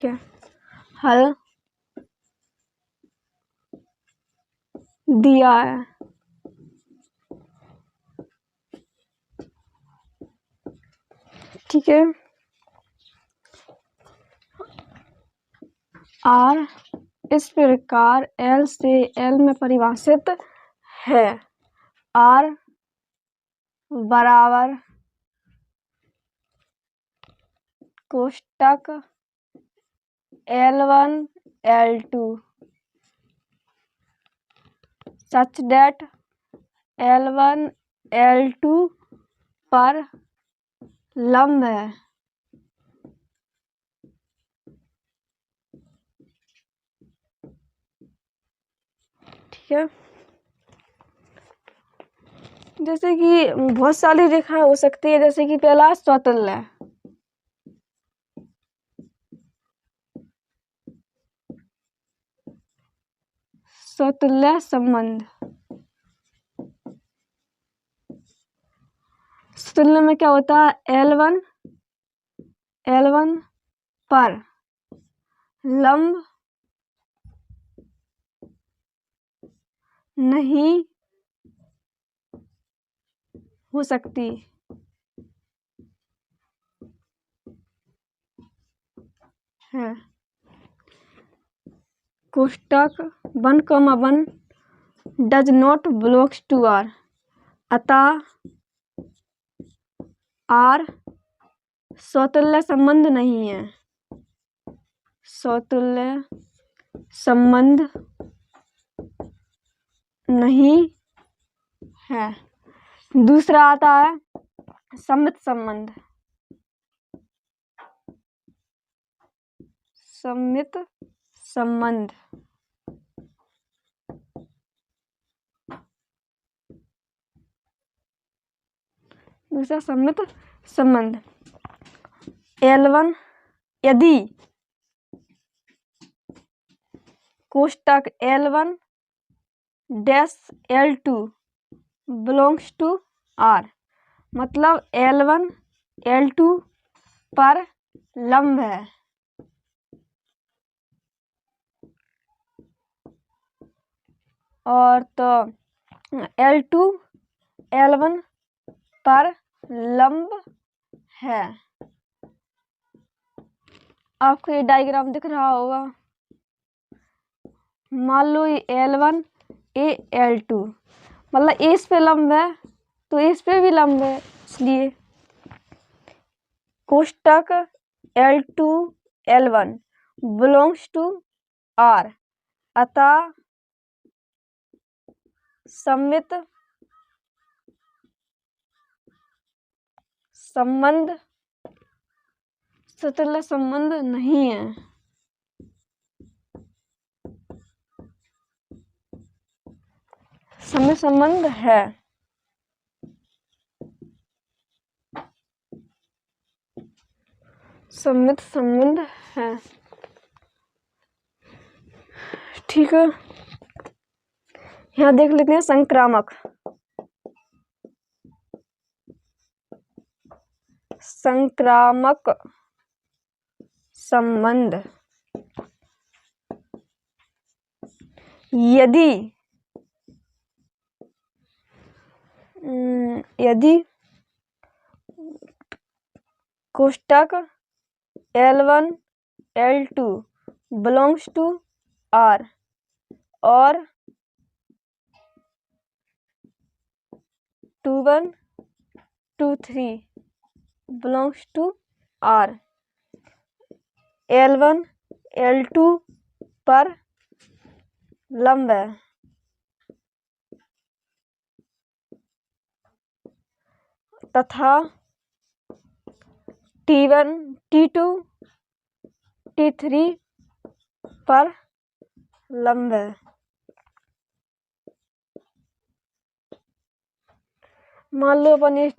क्या हल दिया है। ठीक है, आर इस प्रकार एल से एल में परिभाषित है। आर बराबर कोष्टक L1 L2 such that L1 L2 पर लंब है। ठीक है, जैसे कि बहुत सारी रेखा हो सकती है, जैसे कि पहला स्वतुल्य, स्वतुल्य संबंध। स्वतुल्य में क्या होता है, L1 पर लंब नहीं हो सकती है। कोष्टक 1, does not belongs to R, अतः आर स्वतुल्य संबंध नहीं है। स्वतुल्य संबंध नहीं है। दूसरा आता है सममित संबंध। सममित संबंध दूसरा सममित संबंध L1 यदि कोष्टक L1 dash L2 belongs to R, मतलब L1 L2 पर लंब है। और तो L2 L1 पर लंब है। आपको ये डायग्राम दिख रहा होगा। मान लो ये L1 ये L2, मतलब इस पे लंब है तो इस पे भी लंब है, इसलिए कोष्टक L2 L1 belongs to R, अतः सममित संबंध स्वतुल्य संबंध नहीं है। सममित संबंध है। सममित संबंध है। ठीक है, यहाँ देख लेते हैं संक्रामक। संक्रामक संबंध यदि कोष्टक L1 L2 belongs to R और 21 23 belongs to R, L1 L2 पर लंब है। तथा T1 T2 T3 पर लंब है। मान लो अपन ये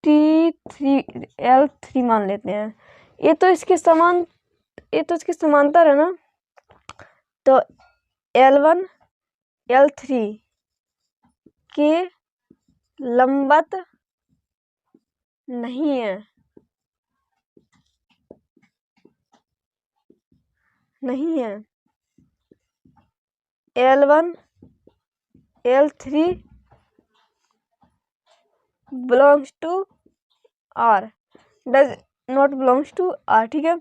T3 L3 मान लेते हैं। ये तो इसके समांतर है ना, तो L1 L3 के लंबवत नहीं है। नहीं है। L1 L3 belongs to R, does not belongs to R, ठीक है।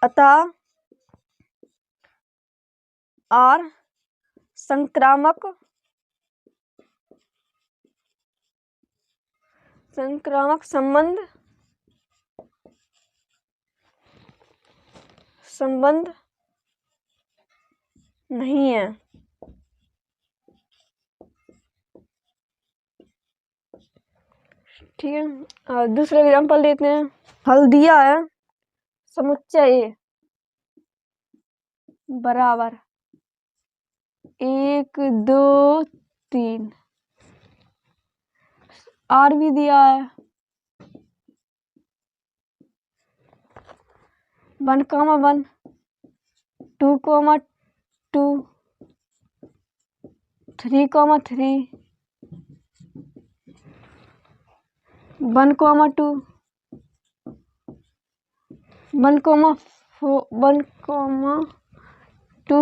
अतः R संक्रामक संबंध नहीं है। ठीक है, दूसरा एग्जांपल देते हैं। हल दिया है समुच्चय ए बराबर 1 2 3, R भी दिया है 1, 1 2, 2 3, 3 1, 2 1, 4 1, 2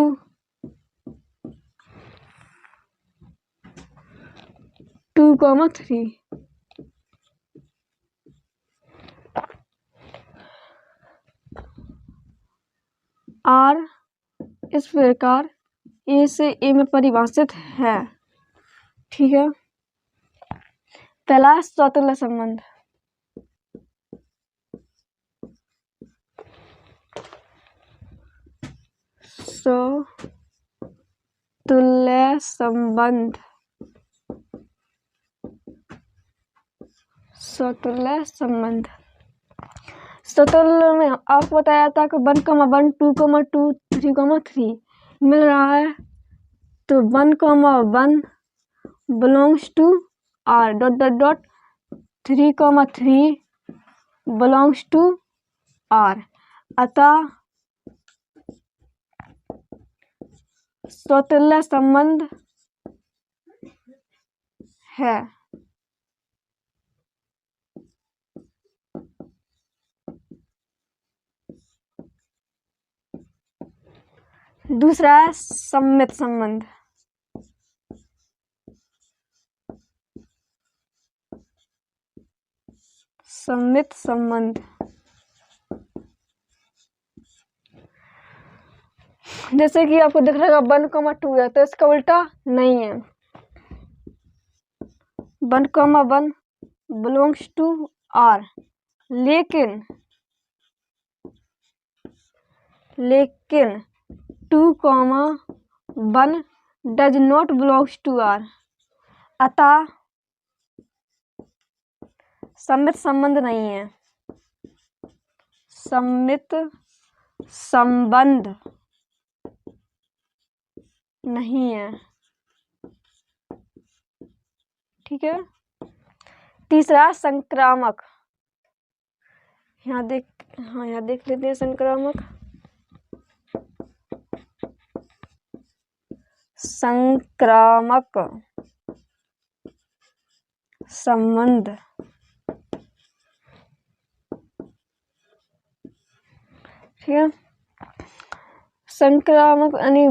2, 3। R इस प्रकार ए से ए में परिभाषित है। ठीक है, पहला स्वतुल्य संबंध। स्वतुल्य संबंध, स्वतुल्य संबंध। स्वतुल्य में आपको बताया था कि 1, 1 2, 2 3, 3 मिल रहा है, तो 1, 1 belongs to R ... 3, 3 belongs to R, अतः स्वतुल्य संबंध है। दूसरा है सममित संबंध। सममित संबंध जैसे कि आपको दिख रहा है 1, 2 है, तो इसका उल्टा नहीं है। 1, 1 belongs to R, लेकिन 2, 1 does not belongs to R, अतः सममित संबंध नहीं है। सममित संबंध नहीं है। ठीक है, तीसरा संक्रामक। यहाँ देख लेते हैं संक्रामक। संक्रामक संबंध, ठीक है, संक्रामक यानी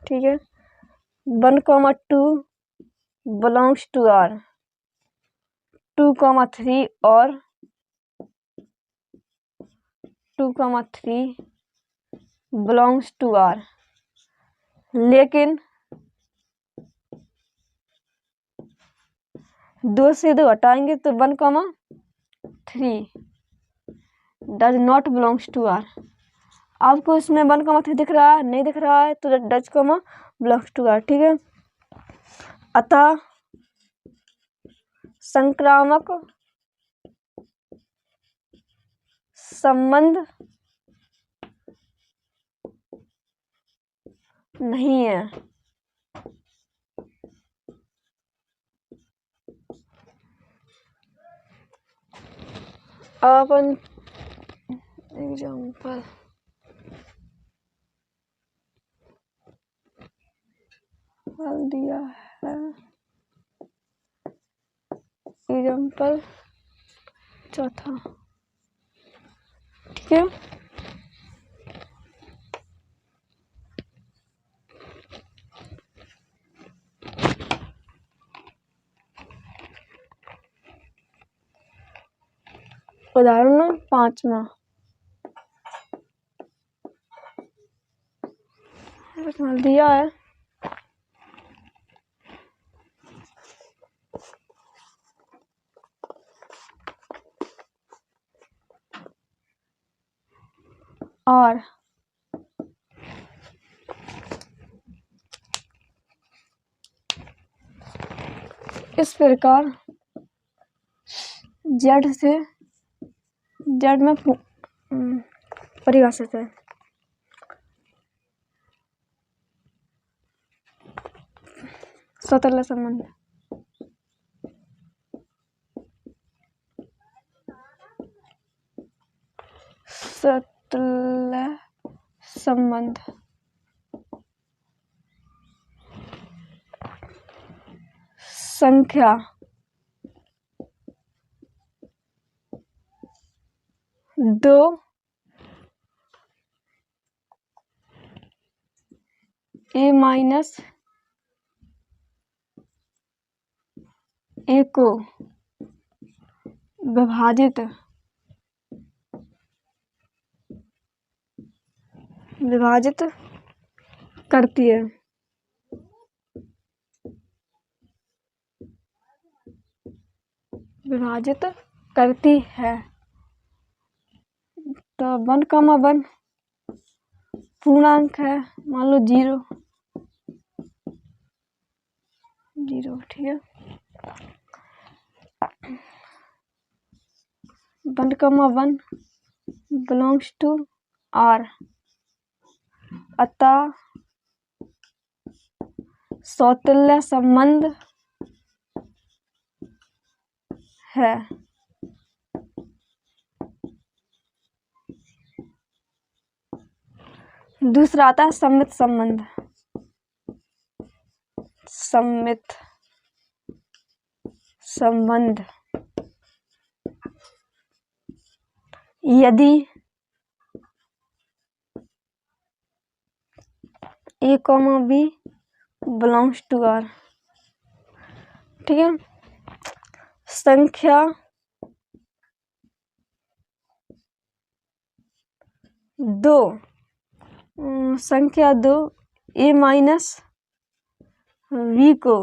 ठीक है। 1, 2 belongs to R, 2, 3 और 2, 3 belongs to R, लेकिन 2 से 2 हटाएंगे तो 1, 3 does not belongs to R। आपको इसमें 1, 3 दिख रहा है? नहीं दिख रहा है, तो डज belongs to R। ठीक है, अतः संक्रामक संबंध नहीं है। अपन एग्जाम्पल दिया है, एग्जाम्पल चौथा। ठीक है, उदाहरण 5वां दिया है। और इस प्रकार जेड से जेड में परिभाषित है। स्वतंत्र संबंध संख्या 2 a माइनस a को विभाजित करती है। तो 1,1 पूर्णांक है, मान लो 0, ठीक है। 1,1 बिलोंग्स टू R, अतः समतुल्य संबंध है। दूसरा आता है सममित संबंध। यदि a, b belongs to R, ठीक है। संख्या 2 a माइनस v को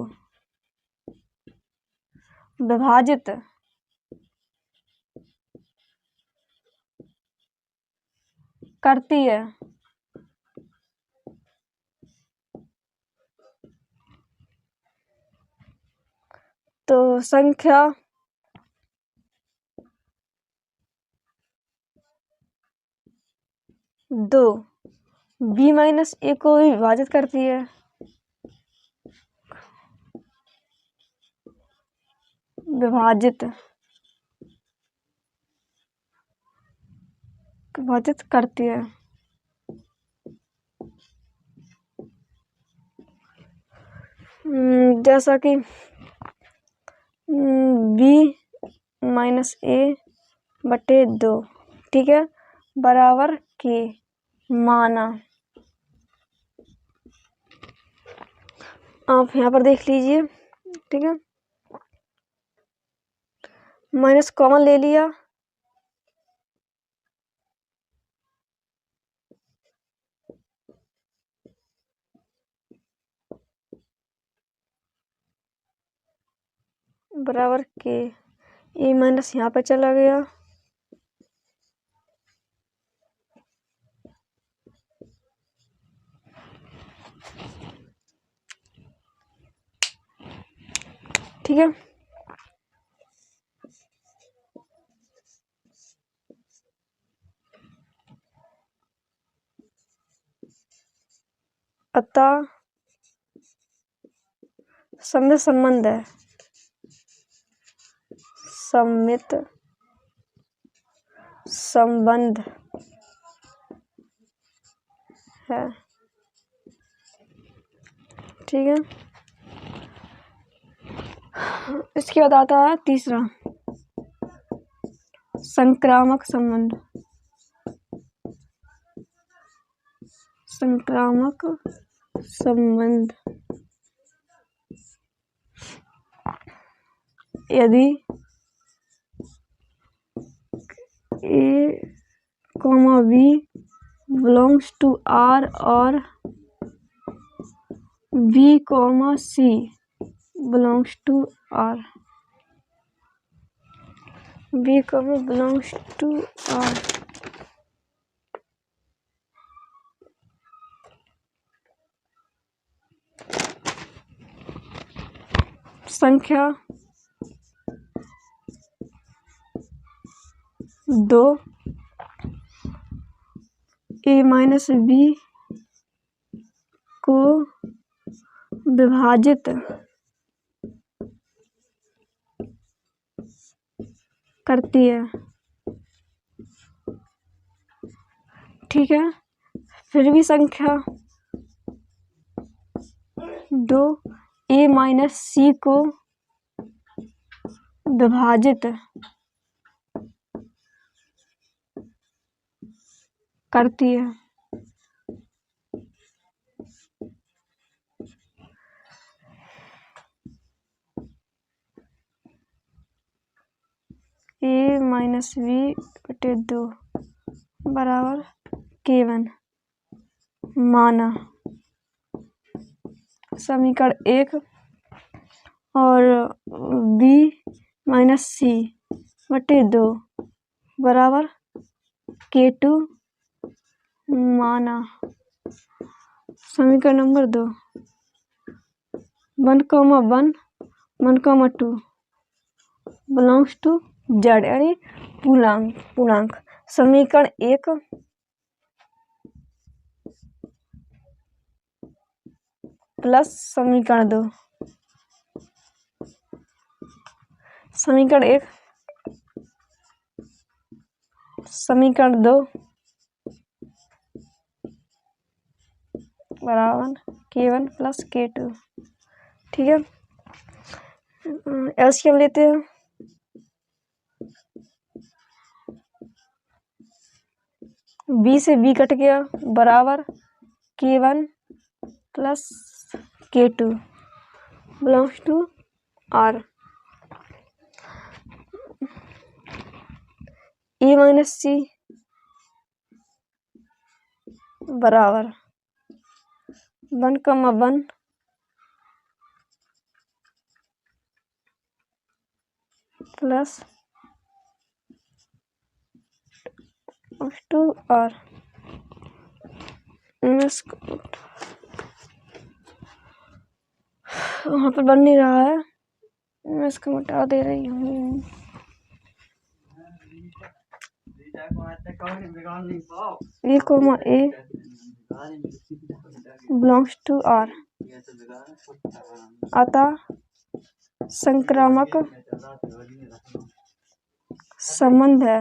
विभाजित करती है। तो संख्या 2 b माइनस a को विभाजित करती है। विभाजित करती है। जैसा कि b माइनस a बटे 2, ठीक है, बराबर के माना। आप यहाँ पर देख लीजिए, ठीक है। माइनस कॉमन ले लिया, बराबर के ए माइनस यहाँ पे चला गया, ठीक है। अतः सममित संबंध है। सममित संबंध है, ठीक है। इसके बाद आता है तीसरा, संक्रामक संबंध। यदि A comma B belongs to R और B comma C belongs to R. B comma belongs to R. संख्या 2 ए माइनस बी को विभाजित करती है। ठीक है, फिर भी संख्या 2 ए माइनस सी को विभाजित करती है। ए माइनस बी बटे 2 बराबर K1 माना। समीकरण 1 और बी माइनस सी बटे 2 बराबर K2 माना। समीकरण नंबर 2 1, 1, 2 बिलोंग्स टू जेड यानी पूर्णांक। समीकरण 1 प्लस समीकरण 2। समीकरण 1 समीकरण 2 बराबर K1 प्लस K2। ठीक है, एलसीएम लेते हैं। बी से बी कट गया बराबर K1 plus K2 belongs to R. A minus C बराबर 1, 1 प्लस 2 आर। वहाँ पर बन नहीं रहा है, मैं इसको मिटा दे रही हूँ। A comma A belongs to R, अतः संक्रामक संबंध है